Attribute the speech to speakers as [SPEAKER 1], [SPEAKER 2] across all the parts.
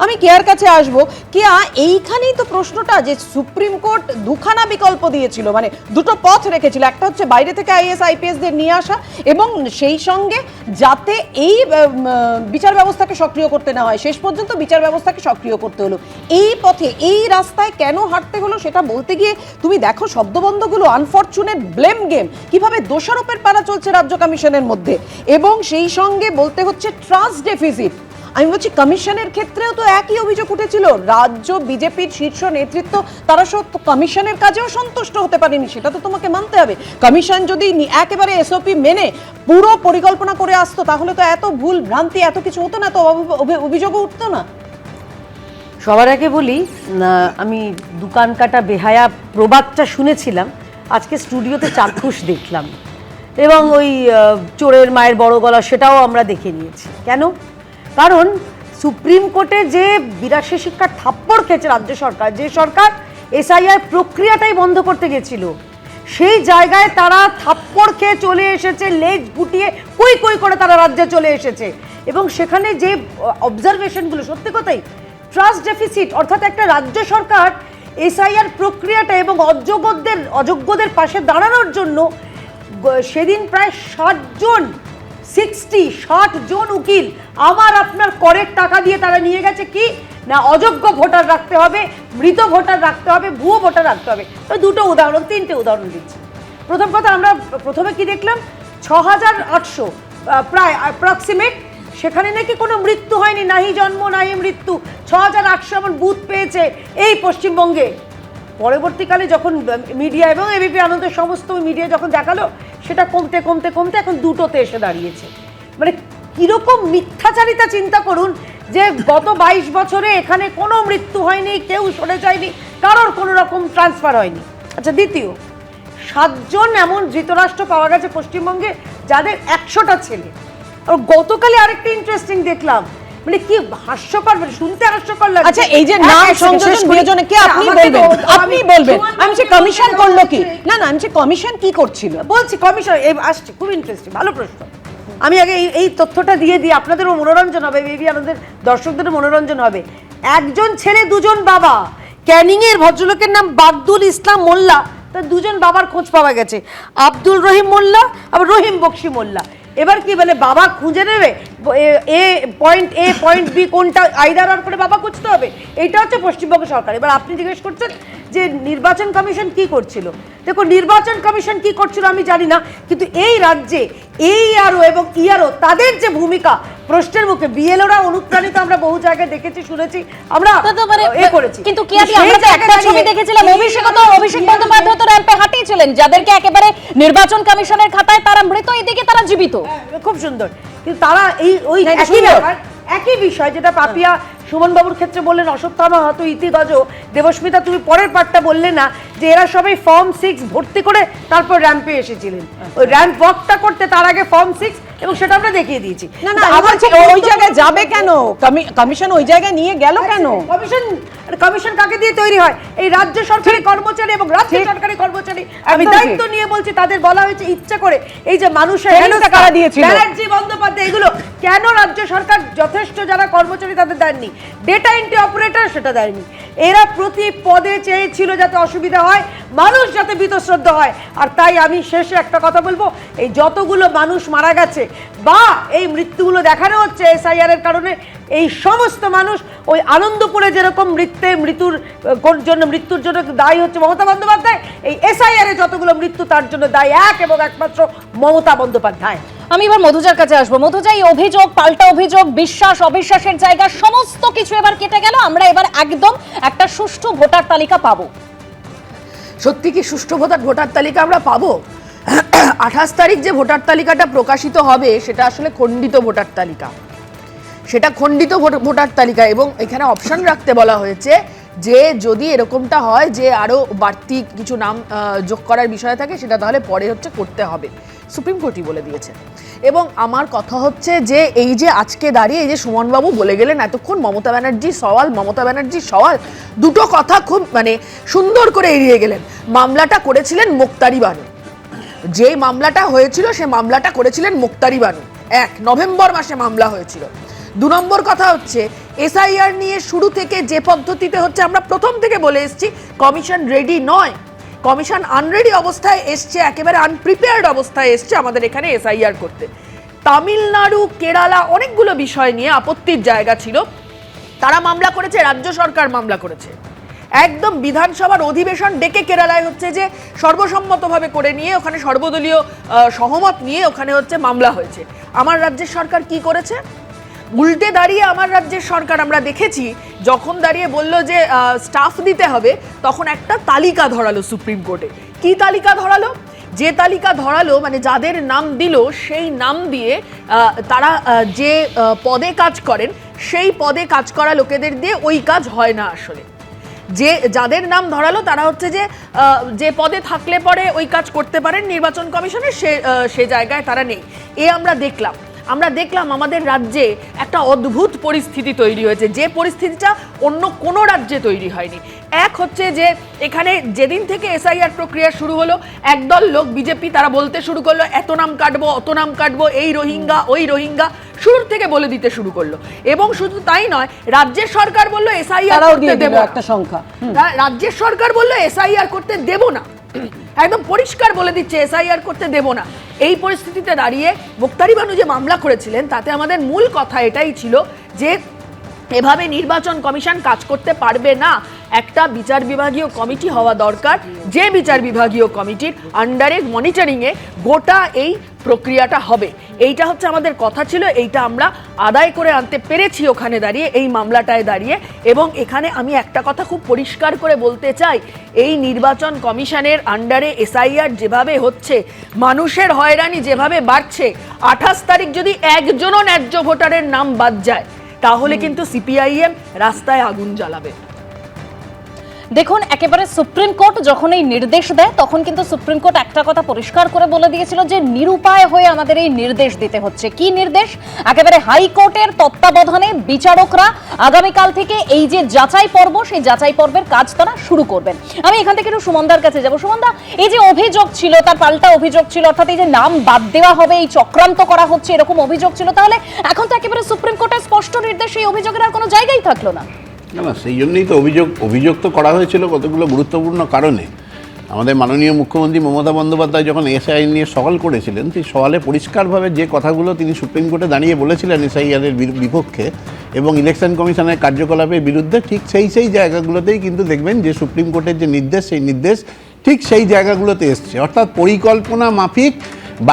[SPEAKER 1] আমি কেয়ার কাছে আসবো। কেয়া, এইখানেই তো প্রশ্নটা, যে সুপ্রিম কোর্ট দুখানা বিকল্প দিয়েছিল, মানে দুটো পথ রেখেছিল। একটা হচ্ছে বাইরে থেকে আইএস আইপিএস দের নিয়ে আসা, এবং সেই সঙ্গে যাতে এই বিচার ব্যবস্থাকে সক্রিয় করতে না হয়, শেষ পর্যন্ত বিচার ব্যবস্থাকে সক্রিয় করতে হলো। এই পথে, এই রাস্তায় কেন হাঁটতে হলো সেটা বলতে গিয়ে তুমি দেখো শব্দবন্ধগুলো, আনফরচুনেট, ব্লেম গেম, কিভাবে দোষারোপের পালা চলছে রাজ্য কমিশনের মধ্যে, এবং সেই সঙ্গে বলতে হচ্ছে ট্রাস্ট ডেফিসিট। আমি বলছি কমিশনের ক্ষেত্রেও তো একই অভিযোগ উঠেছিল, রাজ্য বিজেপির শীর্ষ নেতৃত্ব তারা কমিশনের কাজেও সন্তুষ্ট হতে পারেনি, সেটা তো তোমাকে মানতে হবে। কমিশন যদি একেবারে এসওপি মেনে পুরো পরিকল্পনা করে আসতো, তাহলে তো এত ভুল ভ্রান্তি এত কিছু হতো না, তো অভিযোগও উঠতো না।
[SPEAKER 2] সবার আগে বলি, আমি দোকান কাটা বেহায়া প্রবাদটা শুনেছিলাম, আজকে স্টুডিওতে চাক্ষুষ দেখলাম, এবং ওই চোরের মায়ের বড় গলা সেটাও আমরা দেখে নিয়েছি। কেন? কারণ সুপ্রিম কোর্টে যে 82 শিক্ষার থাপ্পড় খেয়েছে রাজ্য সরকার, যে সরকার এসআইআর প্রক্রিয়াটাই বন্ধ করতে গেছিল, সেই জায়গায় তারা থাপ্পড় খেয়ে চলে এসেছে, লেজ গুটিয়ে কই কই করে তারা রাজ্যে চলে এসেছে। এবং সেখানে যে অবজারভেশনগুলো, সত্যি কথাই ট্রাস্ট ডেফিসিট, অর্থাৎ একটা রাজ্য সরকার এসআইআর প্রক্রিয়াটা এবং অযোগ্যদের পাশে দাঁড়ানোর জন্য সেদিন প্রায় 60 জন উকিল আমার আপনার করের টাকা দিয়ে তারা নিয়ে গেছে কি না, অযোগ্য ভোটার রাখতে হবে, মৃত ভোটার রাখতে হবে, ভুয়ো ভোটার রাখতে হবে। দুটো উদাহরণ, তিনটে উদাহরণ দিচ্ছি। প্রথম কথা, আমরা প্রথমে কি দেখলাম, 6800 প্রায় অ্যাপ্রক্সিমেট, সেখানে নাকি কোনো মৃত্যু হয়নি, নাহি জন্ম নাহি মৃত্যু, 6800 এমন বুথ পেয়েছে এই পশ্চিমবঙ্গে। পরবর্তীকালে যখন মিডিয়া এবং এবিপি আনন্দের সমস্ত মিডিয়া যখন দেখালো, সেটা কমতে কমতে কমতে এখন দুটোতে এসে দাঁড়িয়েছে। মানে কিরকম মিথ্যাচারিতা চিন্তা করুন, যে গত 22 বছরে এখানে কোনো মৃত্যু হয়নি, কেউ সরে যায়নি, কারোর কোনো রকম ট্রান্সফার হয়নি। আচ্ছা, দ্বিতীয়, 7 জন এমন ধৃতরাষ্ট্র পাওয়া গেছে পশ্চিমবঙ্গে যাদের 100টা ছেলে। আর গতকালে আরেকটা ইন্টারেস্টিং দেখলাম, মানে কি হাস্যকর, মানে শুনতে হাস্যকর লাগে।
[SPEAKER 1] আচ্ছা, এই যে নাম সংযোজন বিয়োজনে কে আপনি বলবেন, আমি সে কমিশন করলো কি? না না, আমি সে কমিশন কি করছিল
[SPEAKER 2] বলছি, কমিশন আসছে, খুব ইন্টারেস্টিং, ভালো প্রশ্ন। আমি আগে এই তথ্যটা দিয়ে আপনাদেরও মনোরঞ্জন হবে, বেবি আনন্দের দর্শকদেরও মনোরঞ্জন হবে। একজন ছেলে, দুজন বাবা। ক্যানিং এর ভদ্রলোকের নাম বাগদুল ইসলাম মোল্লা, তার দুজন বাবার খোঁজ পাওয়া গেছে, আব্দুল রহিম মোল্লা আবার রহিম বক্সি মোল্লা। এবার কি বলে, বাবা খুঁজে নেবে এ পয়েন্ট বি কোনটা, আইদার আর করে বাবা খুঁজতে হবে। এইটা হচ্ছে পশ্চিমবঙ্গ সরকার। এবার আপনি জিজ্ঞেস করছেন যে নির্বাচন কমিশন কি করছিল। দেখো, নির্বাচন কমিশন কি করছিল আমি জানি না, কিন্তু এই রাজ্যে ARO এবং ERO তাদের যে ভূমিকা প্রশ্নের মুখে, বিএলওরা অনুপ্রাণিত আমরা বহু জায়গায় দেখেছি, শুনেছি, আমরা করেছি।
[SPEAKER 3] কিন্তু কি আমরা একটা ছবি দেখেছিলাম, অভিষেক বন্দ্যোপাধ্যায় তো র্যাম্পে হাঁটিয়েছিলেন, যাদেরকে একেবারে নির্বাচন কমিশনের খাতায় তারা মৃত, এদিকে তারা জীবিত।
[SPEAKER 2] খুব সুন্দর। কিন্তু তারা ওই একই বিষয় যেটা পাপিয়া সুমন বাবুর ক্ষেত্রে বললেন, অশ্বত্থামা হাতু ইতিগজ, দেবস্মিতা তুমি পরের পার্টটা বললে না, যে এরা সবাই ফর্ম 6 ভর্তি করে তারপর র্যাম্পে এসেছিলেন। ওই র্যাম্প ওয়াকটা করতে তার আগে ফর্ম 6, এবং সেটা আমরা দেখিয়ে দিয়েছি।
[SPEAKER 1] না না, আবার ওই জায়গায় যাবে কেন কমিশন, ওই জায়গায় নিয়ে গেল কেন?
[SPEAKER 2] কমিশন কাকে দিয়ে তৈরি হয়? এই রাজ্য সরকারি কর্মচারী এবং রাজ্য সরকারি কর্মচারী। আমি দায়িত্ব নিয়ে বলছি, তাদের বলা হয়েছে ইচ্ছা করে, এই যে মানুষের ব্যানার্জি, বন্দ্যোপাধ্যায়, এগুলো কেন রাজ্য সরকার যথেষ্ট যারা কর্মচারী তাদের দেননি? ডেটা এন্ট্রি অপারেটর সেটা দেয়নি। এরা প্রতি পদে চেয়েছিল যাতে অসুবিধা হয়, মানুষ যাতে বীতশ্রদ্ধ হয়। আর তাই আমি শেষে একটা কথা বলবো, এই যতগুলো মানুষ মারা গেছে বা এই মৃত্যুগুলো দেখানো হচ্ছে এসআইআর এর কারণে, এই সমস্ত মানুষ ওই আনন্দপুরে যেরকম মৃত্যুর জন্য দায়ী হচ্ছে মমতা বন্দ্যোপাধ্যায়, এই এসআইআর এ যতগুলো মৃত্যু তার জন্য দায়ী এক এবং একমাত্র মমতা বন্দ্যোপাধ্যায়।
[SPEAKER 3] আমি এবার মধুজার কাছে আসবো। মধুজা, এই অভিযোগ, পাল্টা অভিযোগ, বিশ্বাস অবিশ্বাসের জায়গা সমস্ত কিছু এবার কেটে গেল, আমরা এবার একদম একটা সুষ্ঠু ভোটার তালিকা পাবো।
[SPEAKER 4] সত্যি কি সুষ্ঠু ভোটার তালিকা আমরা পাবো? 28 তারিখ যে ভোটার তালিকাটা প্রকাশিত হবে সেটা আসলে খণ্ডিত ভোটার তালিকা, সেটা খণ্ডিত ভোটার তালিকা। এবং এখানে অপশন রাখতে বলা হয়েছে যে যদি এরকমটা হয় যে আরও বাড়তি কিছু নাম যোগ করার বিষয় থাকে, সেটা তাহলে পরে করতে হবে, সুপ্রিম কোর্টই বলে দিয়েছে। এবং আমার কথা হচ্ছে যে এই যে আজকে দাঁড়িয়ে এই যে সুমনবাবু বলে গেলেন এতক্ষণ মমতা ব্যানার্জির সওয়াল, দুটো কথা খুব মানে সুন্দর করে এড়িয়ে গেলেন। মামলাটা করেছিলেন মুক্তারি বানু, যেই মামলাটা হয়েছিল সে মামলাটা করেছিলেন মুক্তারি বানু, 1 নভেম্বর মাসে মামলা হয়েছিল। 2 নম্বর কথা হচ্ছে এসআইআর নিয়ে শুরু থেকে যে পদ্ধতিতে হচ্ছে, আমরা প্রথম থেকে বলে এসেছি কমিশন রেডি নয়, কমিশন আনরেডি অবস্থায় এসছে, একেবারে আনপ্রিপেয়ার্ড অবস্থায় এসছে আমাদের এখানে এসআইআর করতে। তামিলনাড়ু, কেরালা অনেকগুলো বিষয় নিয়ে আপত্তির জায়গা ছিল, তারা মামলা করেছে, রাজ্য সরকার মামলা করেছে। একদম বিধানসভার অধিবেশন ডেকে কেরালায় হচ্ছে যে সর্বসম্মতভাবে করে নিয়ে ওখানে সর্বদলীয় সহমত নিয়ে ওখানে হচ্ছে মামলা হয়েছে। আমার রাজ্যের সরকার কি করেছে? উল্টে দাঁড়িয়ে আমার রাজ্যের সরকার আমরা দেখেছি যখন দাঁড়িয়ে বলল যে স্টাফ দিতে হবে, তখন একটা তালিকা ধরালো সুপ্রিম কোর্টে। কি তালিকা ধরালো? যে তালিকা ধরালো মানে যাদের নাম দিল সেই নাম দিয়ে তারা যে পদে কাজ করেন সেই পদে কাজ করা লোকেদের দিয়ে ওই কাজ হয় না। আসলে যে যাদের নাম ধরালো তারা হচ্ছে যে পদে থাকলে পরে ওই কাজ করতে পারেন নির্বাচন কমিশনের, সে জায়গায় তারা নেই। আমরা দেখলাম আমাদের রাজ্যে একটা অদ্ভুত পরিস্থিতি তৈরি হয়েছে, যে পরিস্থিতিটা অন্য কোনো রাজ্যে তৈরি হয়নি। এক হচ্ছে যে এখানে যেদিন থেকে এসআইআর প্রক্রিয়া শুরু হলো, একদল লোক বিজেপি তারা বলতে শুরু করলো এত নাম কাটবো, অত নাম কাটবো, এই রোহিঙ্গা ওই রোহিঙ্গা, শুরুর থেকে বলে দিতে শুরু করলো। এবং শুধু তাই নয়, রাজ্যের সরকার বললো এসআইআর করতে দেব
[SPEAKER 1] একটা সংখ্যা,
[SPEAKER 4] রাজ্যের সরকার বললো এসআইআর করতে দেব না, একদম পরিষ্কার বলে দিচ্ছে এসআইআর করতে দেব না। এই পরিস্থিতিতে দাঁড়িয়ে মুক্তারি বানু যে মামলা করেছিলেন তাতে আমাদের মূল কথা এটাই ছিল যে এভাবে নির্বাচন কমিশন কাজ করতে পারবে না, একটা বিচার বিভাগীয় কমিটি হওয়া দরকার, যে বিচার বিভাগীয় কমিটির আন্ডারে মনিটরিংয়ে গোটা এই প্রক্রিয়াটা হবে। এইটা হচ্ছে আমাদের কথা ছিল, এইটা আমরা আদায় করে আনতে পেরেছি ওখানে দাঁড়িয়ে, এই মামলাটায় দাঁড়িয়ে। এবং এখানে আমি একটা কথা খুব পরিষ্কার করে বলতে চাই, এই নির্বাচন কমিশনের আন্ডারে এসআইআর যেভাবে হচ্ছে, মানুষের হয়রানি যেভাবে বাড়ছে, 28 তারিখ যদি একজনও ন্যায্য ভোটারের নাম বাদ যায় তাহলে কিন্তু সিপিআইএম রাস্তায় আগুন জ্বালাবে।
[SPEAKER 3] দেখুন, একেবারে সুপ্রিম কোর্ট যখন এই নির্দেশ দেয় তখন কিন্তু সুপ্রিম কোর্ট একটা কথা পরিষ্কার করে বলে দিয়েছিল যে নিরুপায় হয়ে আমাদের এই নির্দেশ দিতে হচ্ছে। কি নির্দেশ? একেবারে হাইকোর্টের তত্ত্বাবধানে বিচারকরা আগামীকাল থেকে এই যে যাচাই পর্ব, সেই যাচাই পর্বের কাজ তারা শুরু করবেন। আমি এখান থেকে একটু সুমনদার কাছে যাব। সুমনদা, এই যে অভিযোগ ছিল তার পাল্টা অভিযোগ ছিল, অর্থাৎ এই যে নাম বাদ দেওয়া হবে, এই চক্রান্ত করা হচ্ছে, এরকম অভিযোগ ছিল, তাহলে এখন তো একেবারে সুপ্রিম কোর্টের স্পষ্ট নির্দেশ, এই অভিযোগের আর কোনো জায়গাই থাকলো না।
[SPEAKER 5] না, সেই জন্যই তো অভিযোগ তো করা হয়েছিল কতগুলো গুরুত্বপূর্ণ কারণে। আমাদের মাননীয় মুখ্যমন্ত্রী মমতা বন্দ্যোপাধ্যায় যখন এসআইআর নিয়ে সওয়াল করেছিলেন, সেই সওয়ালে পরিষ্কারভাবে যে কথাগুলো তিনি সুপ্রিম কোর্টে দাঁড়িয়ে বলেছিলেন এসআইআরের বিপক্ষে এবং ইলেকশন কমিশনের কার্যকলাপের বিরুদ্ধে, ঠিক সেই জায়গাগুলোতেই কিন্তু দেখবেন যে সুপ্রিম কোর্টের যে নির্দেশ, সেই নির্দেশ ঠিক সেই জায়গাগুলোতে এসছে। অর্থাৎ পরিকল্পনা মাফিক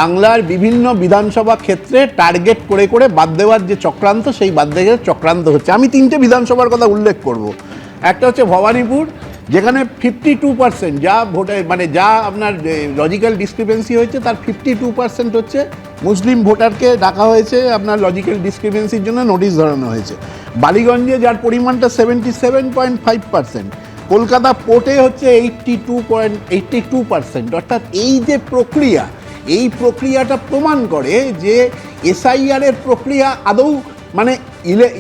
[SPEAKER 5] বাংলার বিভিন্ন বিধানসভা ক্ষেত্রে টার্গেট করে করে বাদ দেওয়ার যে চক্রান্ত, সেই বাদ দেওয়ার চক্রান্ত হচ্ছে। আমি 3টে বিধানসভার কথা উল্লেখ করব। একটা হচ্ছে ভবানীপুর, যেখানে 52% যা ভোটার মানে যা আপনার লজিক্যাল ডিসক্রিপেন্সি হয়েছে তার 52% হচ্ছে মুসলিম ভোটারকে ডাকা হয়েছে, আপনার লজিক্যাল ডিসক্রিপেন্সির জন্য নোটিশ ধরানো হয়েছে। বালিগঞ্জে যার পরিমাণটা 77.5%, কলকাতা পোর্টে হচ্ছে 82%। অর্থাৎ এই যে প্রক্রিয়া, এই প্রক্রিয়াটা প্রমাণ করে যে এসআইআরের প্রক্রিয়া আদৌ মানে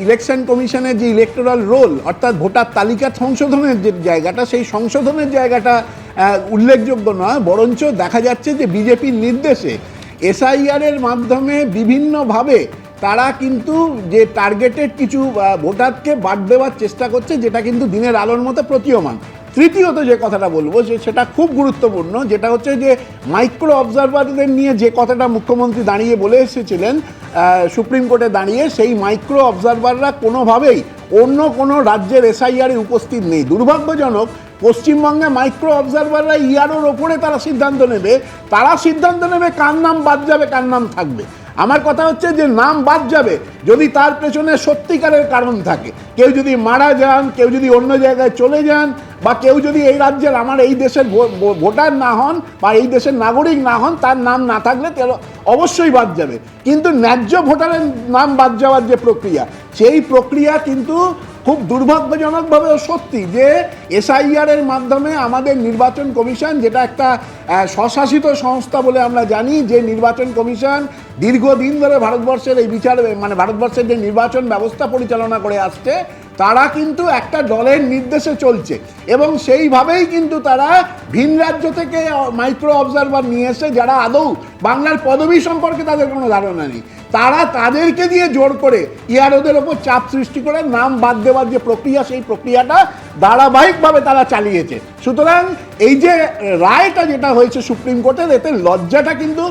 [SPEAKER 5] ইলেকশন কমিশনের যে ইলেকটোরাল রোল, অর্থাৎ ভোটার তালিকা সংশোধনের যে জায়গাটা, সেই সংশোধনের জায়গাটা উল্লেখযোগ্য নয়, বরঞ্চ দেখা যাচ্ছে যে বিজেপির নির্দেশে এসআইআরের মাধ্যমে বিভিন্নভাবে তারা কিন্তু যে টার্গেটেড কিছু ভোটারকে বাদ দেওয়ার চেষ্টা করছে, যেটা কিন্তু দিনের আলোর মতো প্রতীয়মান। তৃতীয়ত যে কথাটা বলবো সেটা খুব গুরুত্বপূর্ণ, যেটা হচ্ছে যে মাইক্রো অবজারভারদের নিয়ে যে কথাটা মুখ্যমন্ত্রী দাঁড়িয়ে বলে এসেছিলেন সুপ্রিম কোর্টে দাঁড়িয়ে, সেই মাইক্রো অবজারভাররা কোনোভাবেই অন্য কোনো রাজ্যের এসআইআরে উপস্থিত নেই। দুর্ভাগ্যজনক, পশ্চিমবঙ্গে মাইক্রো অবজারভাররা ইয়ারোর ওপরে তারা সিদ্ধান্ত নেবে কার নাম বাদ যাবে কার নাম থাকবে। আমার কথা হচ্ছে যে নাম বাদ যাবে যদি তার পেছনে সত্যিকারের কারণ থাকে, কেউ যদি মারা যান, কেউ যদি অন্য জায়গায় চলে যান, বা কেউ যদি এই রাজ্যের আমার এই দেশের ভোটার না হন বা এই দেশের নাগরিক না হন, তার নাম না থাকলে অবশ্যই বাদ যাবে। কিন্তু ন্যায্য ভোটারের নাম বাদ যাওয়ার যে প্রক্রিয়া, সেই প্রক্রিয়া কিন্তু খুব দুর্ভাগ্যজনকভাবে সত্যি যে এসআইআরের মাধ্যমে আমাদের নির্বাচন কমিশন, যেটা একটা স্বশাসিত সংস্থা বলে আমরা জানি, যে নির্বাচন কমিশন দীর্ঘদিন ধরে ভারতবর্ষের এই ভারতবর্ষের যে নির্বাচন ব্যবস্থা পরিচালনা করে আসছে, তারা কিন্তু একটা দলের নির্দেশে চলছে এবং সেইভাবেই কিন্তু তারা ভিন রাজ্য থেকে মাইক্রো অবজারভার নিয়ে এসে, যারা আদৌ বাংলার পদবি সম্পর্কে তাদের কোনো ধারণা নেই, তারা তাদেরকে দিয়ে জোর করে ইয়ারোদের ওপর চাপ সৃষ্টি করে নাম বাদ দেওয়ার যে প্রক্রিয়া, সেই প্রক্রিয়াটা ধারাবাহিকভাবে তারা চালিয়েছে। সুতরাং এই যে রায়টা যেটা হয়েছে সুপ্রিম কোর্টের, এতে লজ্জাটা কিন্তু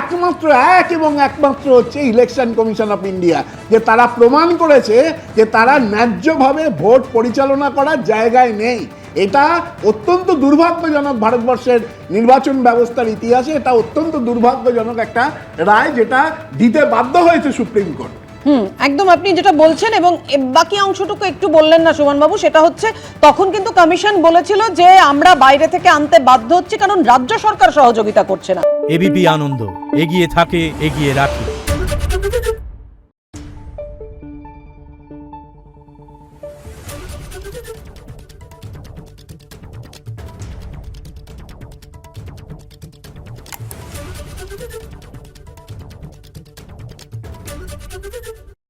[SPEAKER 5] একমাত্র হচ্ছে ইলেকশন কমিশন অফ ইন্ডিয়া, যে তারা প্রমাণ করেছে যে তারা ন্যায্যভাবে ভোট পরিচালনা করার জায়গায় নেই। এটা অত্যন্ত দুর্ভাগ্যজনক ভারতবর্ষের নির্বাচন ব্যবস্থার ইতিহাসে, এটা অত্যন্ত দুর্ভাগ্যজনক একটা রায় যেটা দিতে বাধ্য হয়েছে সুপ্রিম কোর্ট।
[SPEAKER 1] একদম আপনি যেটা বলছেন, এবং বাকি অংশটুকু একটু বললেন না সুমন বাবু, সেটা হচ্ছে তখন কিন্তু কমিশন বলেছিল যে আমরা বাইরে থেকে আনতে বাধ্য হচ্ছি কারণ রাজ্য সরকার সহযোগিতা করছে না।
[SPEAKER 6] এবিপি আনন্দ, এগিয়ে থাকে, এগিয়ে রাখে।